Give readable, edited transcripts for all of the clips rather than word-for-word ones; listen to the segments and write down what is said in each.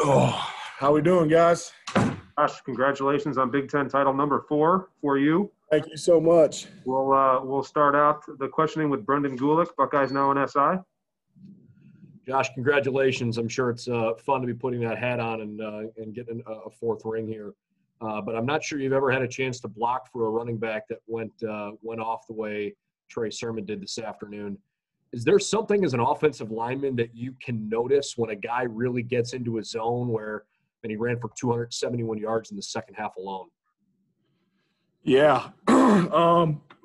Oh, how we doing, guys? Josh, congratulations on Big Ten title number 4 for you. Thank you so much. We'll start out the questioning with Brendan Gulick, Buckeyes Now in SI. Josh, congratulations. I'm sure it's fun to be putting that hat on and getting a fourth ring here. But I'm not sure you've ever had a chance to block for a running back that went off the way Trey Sermon did this afternoon. Is there something as an offensive lineman that you can notice when a guy really gets into a zone and he ran for 271 yards in the second half alone? Yeah.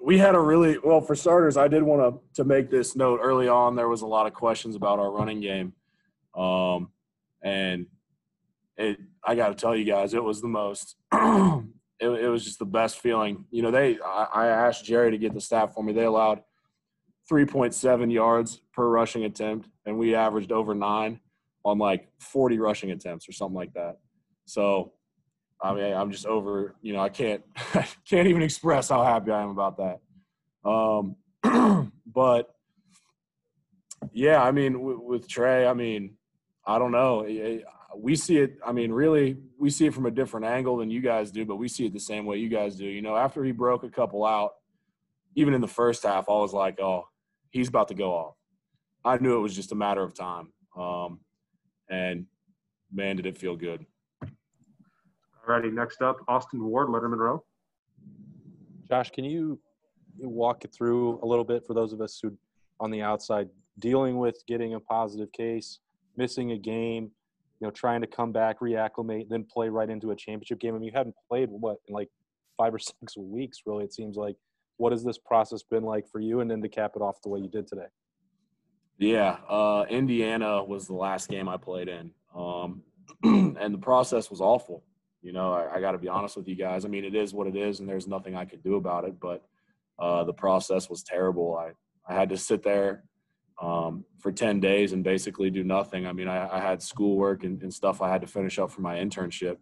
We had for starters, I did want to make this note early on. There was a lot of questions about our running game. And I got to tell you guys, it was the most it was just the best feeling. You know, I asked Jerry to get the stat for me. They allowed 3.7 yards per rushing attempt, and we averaged over 9 on like 40 rushing attempts or something like that. So, I mean, I'm just over, I can't even express how happy I am about that. But yeah, I mean, with Trey, I mean, I don't know. We see it. I mean, really, we see it from a different angle than you guys do, but we see it the same way you guys do. You know, after he broke a couple out, even in the first half, I was like, oh, he's about to go off. I knew it was just a matter of time. And, man, did it feel good. All righty, next up, Austin Ward, Letterman Row. Josh, can you walk it through a little bit for those of us who on the outside dealing with getting a positive case, missing a game, trying to come back, reacclimate, then play right into a championship game? I mean, you hadn't played, in like 5 or 6 weeks, really, it seems like. What has this process been like for you, and then to cap it off the way you did today? Yeah, Indiana was the last game I played in, and the process was awful. I got to be honest with you guys. I mean, it is what it is, and there's nothing I could do about it, but the process was terrible. I had to sit there for 10 days and basically do nothing. I mean, I had schoolwork and stuff I had to finish up for my internship.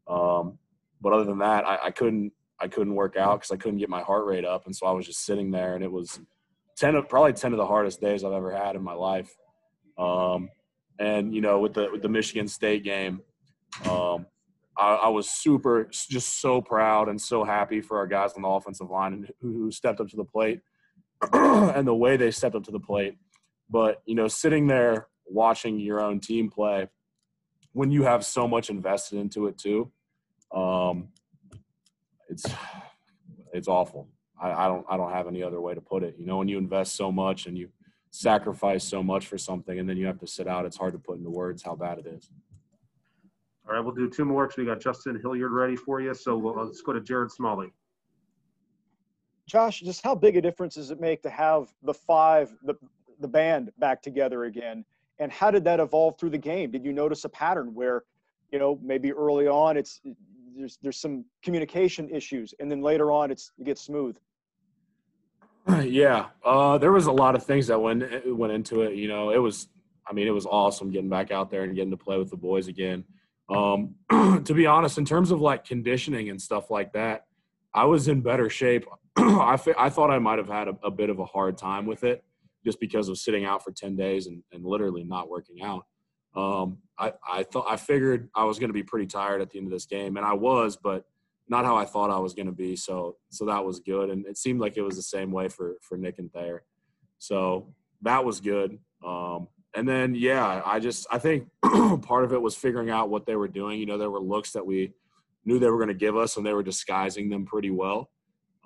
But other than that, I couldn't work out because I couldn't get my heart rate up. And so I was just sitting there, and it was probably 10 of the hardest days I've ever had in my life. And, with the Michigan State game, I was just so proud and so happy for our guys on the offensive line who stepped up to the plate and the way they stepped up to the plate. But, sitting there watching your own team play when you have so much invested into it too, it's awful. I don't have any other way to put it. When you invest so much and you sacrifice so much for something and then you have to sit out, it's hard to put into words how bad it is. All right, we'll do 2 more because we got Justin Hilliard ready for you. So let's go to Jared Smalley. Josh, just how big a difference does it make to have the band back together again? And how did that evolve through the game? Did you notice a pattern where, maybe early on there's some communication issues, and then later on it gets smooth? Yeah, there was a lot of things that went into it. It was awesome getting back out there and getting to play with the boys again. To be honest, in terms of like conditioning and stuff like that, I was in better shape. I thought I might have had a bit of a hard time with it just because of sitting out for 10 days and literally not working out. I figured I was going to be pretty tired at the end of this game, and I was, but not how I thought I was going to be. So that was good. And it seemed like it was the same way for Nick and Thayer. So that was good. And then, yeah, I think part of it was figuring out what they were doing. There were looks that we knew they were going to give us, and they were disguising them pretty well.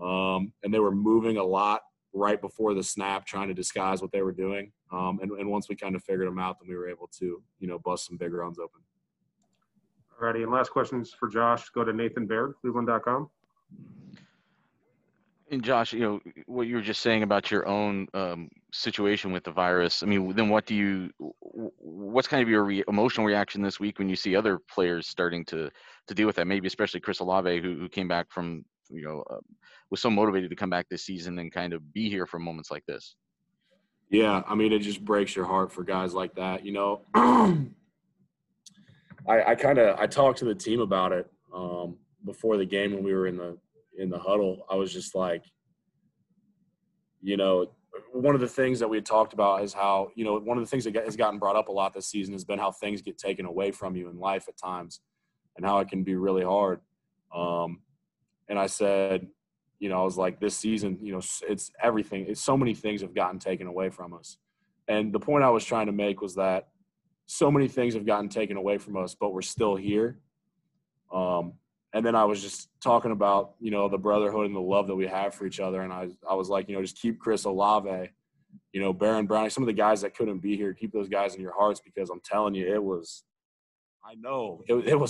And they were moving a lot right before the snap, trying to disguise what they were doing. And once we kind of figured them out, then we were able to, bust some big runs open. All righty, and last questions for Josh. Go to Nathan Baird, cleveland.com. And Josh, what you were just saying about your own situation with the virus. I mean, then what's kind of your emotional reaction this week when you see other players starting to deal with that? Maybe especially Chris Olave, who came back from, was so motivated to come back this season and kind of be here for moments like this. Yeah, I mean, it just breaks your heart for guys like that. I talked to the team about it before the game when we were in the huddle. I was just like, one of the things that we had talked about is how, you know, one of the things that has gotten brought up a lot this season has been how things get taken away from you in life at times and how it can be really hard. And I said, you know, I was like, this season, you know, it's everything. It's so many things have gotten taken away from us. And the point I was trying to make was that so many things have gotten taken away from us, but we're still here. And then I was just talking about, you know, the brotherhood and the love that we have for each other. And I was like, you know, just keep Chris Olave, you know, Baron Browning, some of the guys that couldn't be here, keep those guys in your hearts, because I'm telling you, it was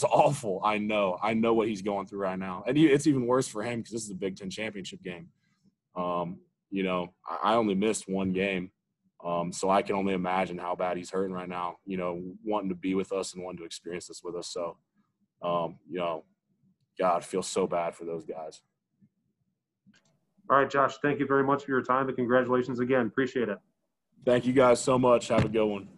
awful. I know what he's going through right now. And it's even worse for him because this is a Big Ten championship game. You know, I only missed one game. So I can only imagine how bad he's hurting right now, you know, wanting to be with us and wanting to experience this with us. So, you know, God, feels so bad for those guys. All right, Josh, thank you very much for your time and congratulations again. Appreciate it. Thank you guys so much. Have a good one.